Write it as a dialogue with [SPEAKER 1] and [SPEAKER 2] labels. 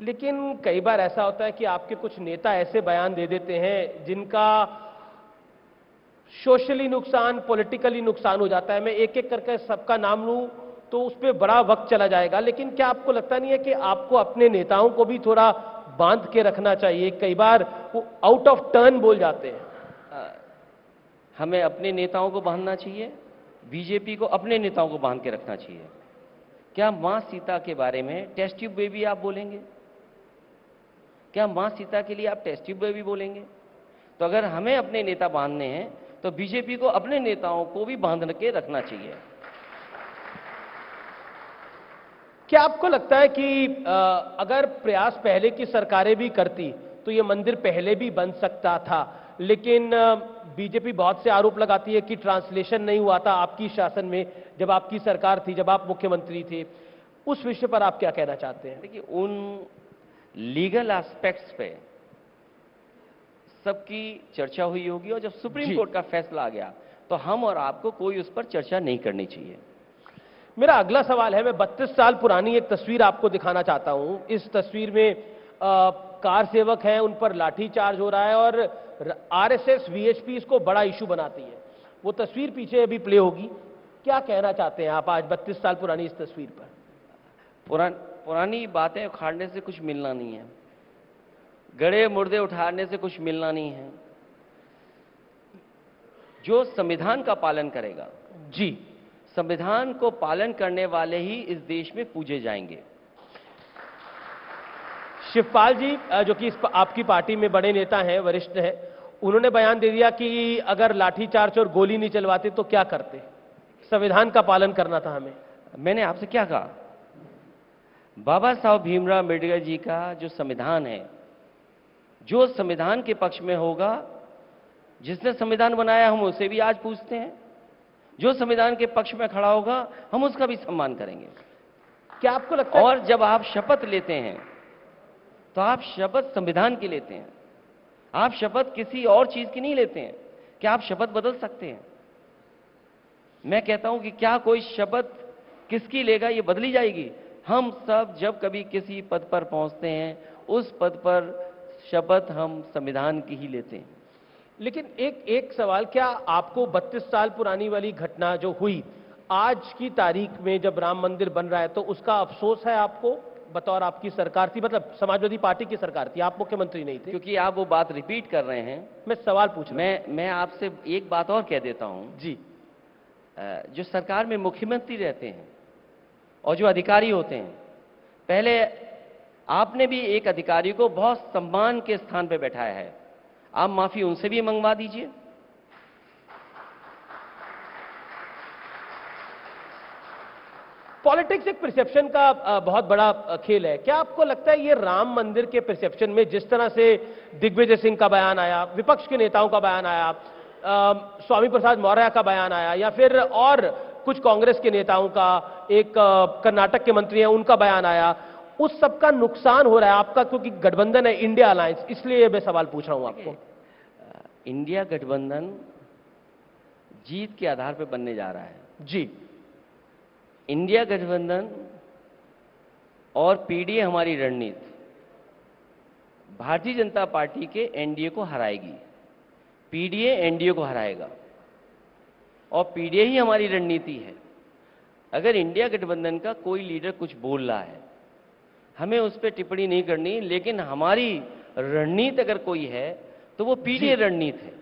[SPEAKER 1] लेकिन कई बार ऐसा होता है कि आपके कुछ नेता ऐसे बयान दे देते हैं जिनका सोशली नुकसान, पॉलिटिकली नुकसान हो जाता है। मैं एक एक करके सबका नाम लूं तो उस पर बड़ा वक्त चला जाएगा, लेकिन क्या आपको लगता नहीं है कि आपको अपने नेताओं को भी थोड़ा बांध के रखना चाहिए? कई बार वो आउट ऑफ टर्न बोल जाते हैं।
[SPEAKER 2] हमें अपने नेताओं को बांधना चाहिए, बीजेपी को अपने नेताओं को बांध के रखना चाहिए। क्या मां सीता के बारे में टेस्ट ट्यूब बेबी आप बोलेंगे? क्या मां सीता के लिए आप टेस्ट ट्यूब बेबी बोलेंगे? तो अगर हमें अपने नेता बांधने हैं तो बीजेपी को अपने नेताओं को भी बांध के रखना चाहिए।
[SPEAKER 1] क्या आपको लगता है कि अगर प्रयास पहले की सरकारें भी करती तो ये मंदिर पहले भी बन सकता था, लेकिन बीजेपी बहुत से आरोप लगाती है कि ट्रांसलेशन नहीं हुआ था आपकी शासन में, जब आपकी सरकार थी, जब आप मुख्यमंत्री थे। उस विषय पर आप क्या कहना चाहते हैं?
[SPEAKER 2] देखिए, उन लीगल एस्पेक्ट्स पे सबकी चर्चा हुई होगी, और जब सुप्रीम कोर्ट का फैसला आ गया तो हम और आपको कोई उस पर चर्चा नहीं करनी चाहिए।
[SPEAKER 1] मेरा अगला सवाल है, मैं 32 साल पुरानी एक तस्वीर आपको दिखाना चाहता हूं। इस तस्वीर में कार सेवक हैं, उन पर लाठीचार्ज हो रहा है और आरएसएस वीएचपी इसको बड़ा इशू बनाती है। वो तस्वीर पीछे अभी प्ले होगी। क्या कहना चाहते हैं आप आज 32 साल पुरानी इस तस्वीर पर?
[SPEAKER 2] पुरानी बातें उखाड़ने से कुछ मिलना नहीं है, गड़े मुर्दे उठाने से कुछ मिलना नहीं है। जो संविधान का पालन करेगा,
[SPEAKER 1] जी,
[SPEAKER 2] संविधान को पालन करने वाले ही इस देश में पूजे जाएंगे।
[SPEAKER 1] शिवपाल जी, जो कि आपकी पार्टी में बड़े नेता हैं, वरिष्ठ हैं, उन्होंने बयान दे दिया कि अगर लाठीचार्ज और गोली नहीं चलवाते तो क्या करते? संविधान का पालन करना था हमें।
[SPEAKER 2] मैंने आपसे क्या कहा? बाबा साहब भीमराव अम्बेडकर जी का जो संविधान है, जो संविधान के पक्ष में होगा, जिसने संविधान बनाया हम उसे भी आज पूछते हैं, जो संविधान के पक्ष में खड़ा होगा हम उसका भी सम्मान करेंगे।
[SPEAKER 1] क्या आपको लगता है?
[SPEAKER 2] और जब आप शपथ लेते हैं तो आप शपथ संविधान की लेते हैं, आप शपथ किसी और चीज की नहीं लेते हैं। क्या आप शपथ बदल सकते हैं? मैं कहता हूं कि क्या कोई शपथ किसकी लेगा ये बदली जाएगी? हम सब जब कभी किसी पद पर पहुंचते हैं, उस पद पर शपथ हम संविधान की ही लेते हैं।
[SPEAKER 1] लेकिन एक सवाल, क्या आपको 32 साल पुरानी वाली घटना जो हुई, आज की तारीख में जब राम मंदिर बन रहा है, तो उसका अफसोस है आपको? बतौर आपकी सरकार थी, मतलब समाजवादी पार्टी की सरकार थी, आप मुख्यमंत्री नहीं थे।
[SPEAKER 2] क्योंकि आप वो बात रिपीट कर रहे हैं,
[SPEAKER 1] मैं सवाल पूछ रहा
[SPEAKER 2] हूं। मैं आपसे एक बात और कह देता हूं
[SPEAKER 1] जी।
[SPEAKER 2] जो सरकार में मुख्यमंत्री रहते हैं और जो अधिकारी होते हैं, पहले आपने भी एक अधिकारी को बहुत सम्मान के स्थान पर बैठाया है, आप माफी उनसे भी मंगवा दीजिए।
[SPEAKER 1] पॉलिटिक्स एक परसेप्शन का बहुत बड़ा खेल है। क्या आपको लगता है ये राम मंदिर के परसेप्शन में जिस तरह से दिग्विजय सिंह का बयान आया, विपक्ष के नेताओं का बयान आया, स्वामी प्रसाद मौर्य का बयान आया, या फिर और कुछ कांग्रेस के नेताओं का, एक कर्नाटक के मंत्री हैं उनका बयान आया, उस सब का नुकसान हो रहा है आपका? क्योंकि गठबंधन है इंडिया अलायंस, इसलिए मैं सवाल पूछ रहा हूं आपको।
[SPEAKER 2] इंडिया गठबंधन जीत के आधार पर बनने जा रहा है।
[SPEAKER 1] जी।
[SPEAKER 2] इंडिया गठबंधन और पीडीए हमारी रणनीति भारतीय जनता पार्टी के एनडीए को हराएगी, पीडीए एनडीए को हराएगा, और पीडीए ही हमारी रणनीति है। अगर इंडिया गठबंधन का कोई लीडर कुछ बोल रहा है, हमें उस पर टिप्पणी नहीं करनी, लेकिन हमारी रणनीति अगर कोई है तो वो पीडीए रणनीति है।